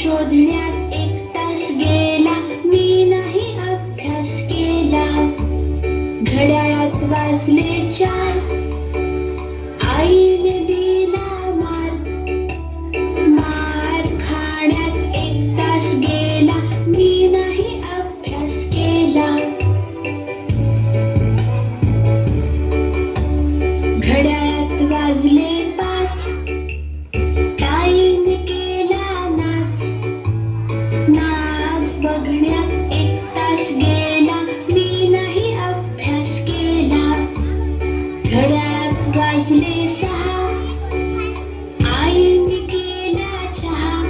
शोधण्यात 1 तास गेला, मी नाही अभ्यास केला. घड्याळात वाजले 4, आईने दिला मार. मार खाण्यात 1 तास गेला, मी नाही अभ्यास केला. घड्याळात वाजले 5, ताईने केला नाच. नाच बघण्यात 1 तास गेला, मी नाही अभ्यास केला. घड्याळात वाजले 6, आईने केला चहा.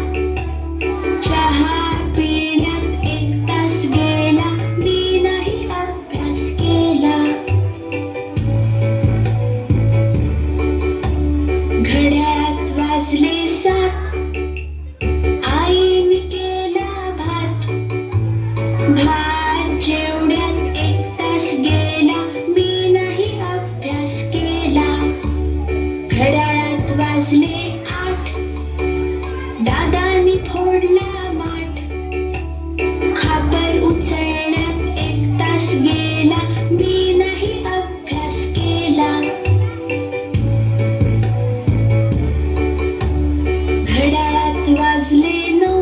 चहा पिण्यात 1 तास गेला, मी नाही अभ्यास केला. घड्याळात वाजले 7, आईने केला भात. भात जेवण्यात 1 तास गेला, मी नाही अभ्यास केला. घड्याळात वाजले 8, दादानी फोडला माठ. खापर उचलण्यात 1 तास गेला, मी नाही अभ्यास केला. घड्याळात वाजले 9,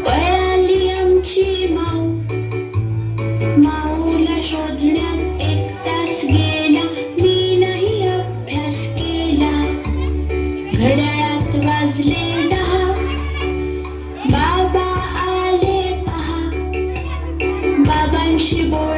पळाली आमची माऊ. माऊला शोधण्यात 1 तास गेला, मी नाही अभ्यास केला. घड्याळात वाजले 10, बाबा आले पहा. बाबांशी बोल